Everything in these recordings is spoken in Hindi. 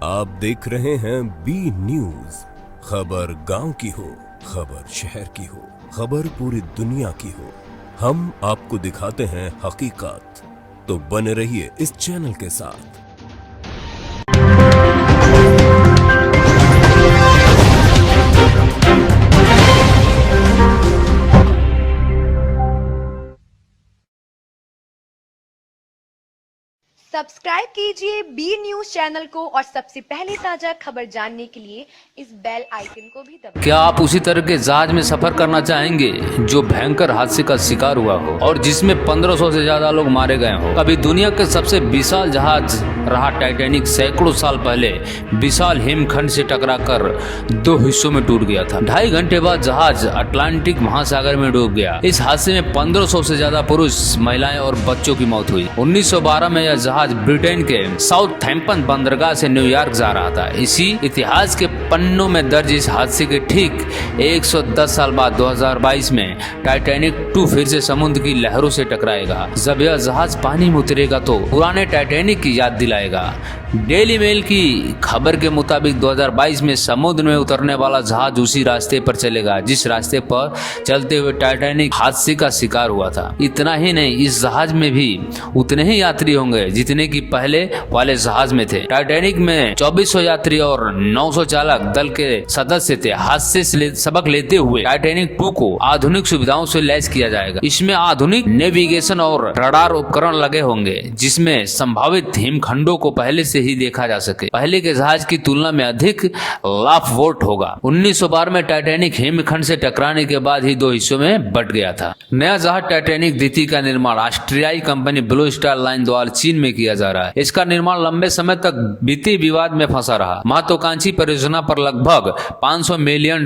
आप देख रहे हैं बी न्यूज। खबर गांव की हो, खबर शहर की हो, खबर पूरी दुनिया की हो, हम आपको दिखाते हैं हकीकत। तो बने रहिए इस चैनल के साथ। सब्सक्राइब कीजिए बी न्यूज चैनल को और सबसे पहले ताजा खबर जानने के लिए इस बेल आइकन को भी दबाएं। क्या आप उसी तरह के जहाज में सफर करना चाहेंगे जो भयंकर हादसे का शिकार हुआ हो और जिसमें 1500 से ज्यादा लोग मारे गए हो? कभी दुनिया के सबसे विशाल जहाज रहा टाइटैनिक सैकड़ों साल पहले विशाल हिमखंड से टकराकर दो हिस्सों में टूट गया था। 2.5 घंटे बाद जहाज अटलांटिक महासागर में डूब गया। इस हादसे में 1500 से ज्यादा पुरुष, महिलाएं और बच्चों की मौत हुई। 1912 में यह जहाज ब्रिटेन के साउथहैम्पटन बंदरगाह से न्यूयॉर्क जा रहा था। इसी इतिहास के पन्नों में दर्ज इस हादसे के ठीक 110 साल बाद 2022 में टाइटैनिक 2 फिर से समुद्र की लहरों से टकराएगा। जब यह जहाज पानी में उतरेगा तो पुराने टाइटैनिक की याद दिलाएगा। डेली मेल की खबर के मुताबिक 2022 में समुद्र में उतरने वाला जहाज उसी रास्ते पर चलेगा जिस रास्ते पर चलते हुए टाइटैनिक हादसे का शिकार हुआ था। इतना ही नहीं, इस जहाज में भी उतने ही यात्री होंगे जितने की पहले वाले जहाज में थे। टाइटैनिक में 2400 यात्री और 900 चालक दल के सदस्य थे। हादसे से सबक लेते हुए टाइटैनिक 2 को आधुनिक सुविधाओं से लैस किया जाएगा। इसमें आधुनिक नेविगेशन और रडार उपकरण लगे होंगे जिसमें संभावित हिमखंडों को पहले से ही देखा जा सके। पहले के जहाज की तुलना में अधिक लाफवोट होगा। 1912 में टाइटैनिक हिमखंड से टकराने के बाद ही 2 हिस्सों में बंट गया था। नया जहाज टाइटैनिक द्वितीय का निर्माण ऑस्ट्रियाई कंपनी ब्लू स्टार लाइन द्वारा चीन में किया जा रहा है। इसका निर्माण लंबे समय तक वित्तीय विवाद में फंसा रहा। महत्वाकांक्षी परियोजना पर लगभग $500 मिलियन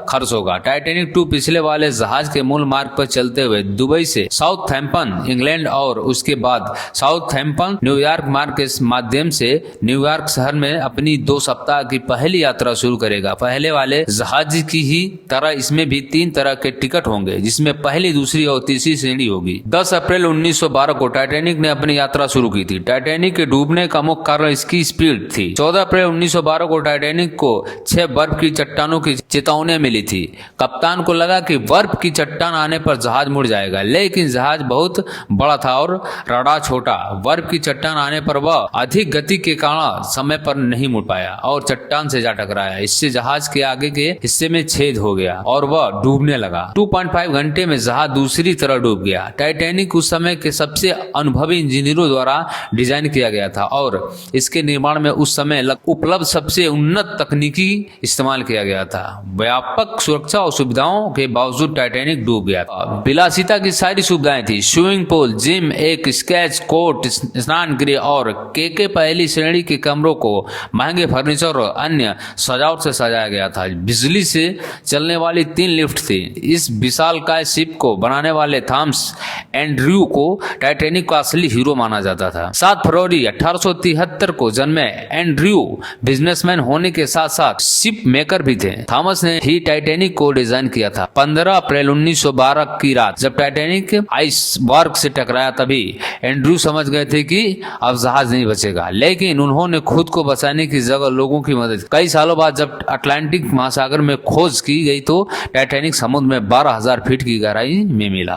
खर्च होगा। टाइटैनिक 2 पिछले वाले जहाज के मूल मार्ग पर चलते हुए दुबई से साउथहैम्पटन इंग्लैंड और उसके बाद साउथहैम्पटन न्यूयॉर्क मार्ग के माध्यम से न्यूयॉर्क शहर में अपनी 2 सप्ताह की पहली यात्रा शुरू करेगा। पहले वाले जहाज की ही तरह इसमें भी 3 तरह के टिकट होंगे जिसमें पहली, दूसरी और तीसरी श्रेणी होगी। 10 अप्रैल 1912 को टाइटैनिक ने अपनी यात्रा शुरू की थी। टाइटैनिक के डूबने का मुख्य कारण इसकी स्पीड थी। 14 अप्रैल 1912 को टाइटैनिक को 6 बर्फ की चट्टानों की चेतावनी मिली थी। कप्तान को लगा कि बर्फ की चट्टान आने पर जहाज मुड़ जाएगा, लेकिन जहाज बहुत बड़ा था और रडार छोटा। बर्फ की चट्टान आने पर वह अधिक गति के कारण समय पर नहीं मुड़ पाया और चट्टान से जा टकराया। इससे जहाज के आगे के हिस्से में छेद हो गया और वह डूबने लगा। 2.5 घंटे में जहाज दूसरी तरह डूब गया। टाइटैनिक उस समय के सबसे अनुभवी इंजीनियरों द्वारा डिजाइन किया गया था और इसके निर्माण में उस समय उपलब्ध सबसे उन्नत तकनीकी इस्तेमाल किया गया था। व्यापक सुरक्षा और सुविधाओं के बावजूद टाइटैनिक डूब गया। विलासिता की सारी सुविधाएं थी। स्विमिंग पूल, जिम, एक स्केच कोर्ट, स्नान गृह और के पहली श्रेणी के कमरों को महंगे फर्नीचर और अन्य सजावट से सजाया गया था। बिजली से चलने वाली 3 लिफ्ट थी। इस विशालकाय शिप को बनाने वाले थॉमस एंड्रयू को टाइटैनिक का असली हीरो माना जाता था। 7 फरवरी 1873 को जन्मे एंड्रयू बिजनेसमैन होने के साथ साथ शिप मेकर भी थे। थॉमस ने ही टाइटैनिक को डिजाइन किया था। 15 अप्रैल 1912 की रात जब टाइटैनिक आइसबर्ग से टकराया तभी एंड्रयू समझ गए थे कि अब जहाज नहीं बचेगा, लेकिन उन्होंने खुद को बचाने की जगह लोगों की मदद। कई सालों बाद जब अटलांटिक महासागर में खोज की गई तो टाइटैनिक समुद्र में 12,000 फीट की गहराई में मिला।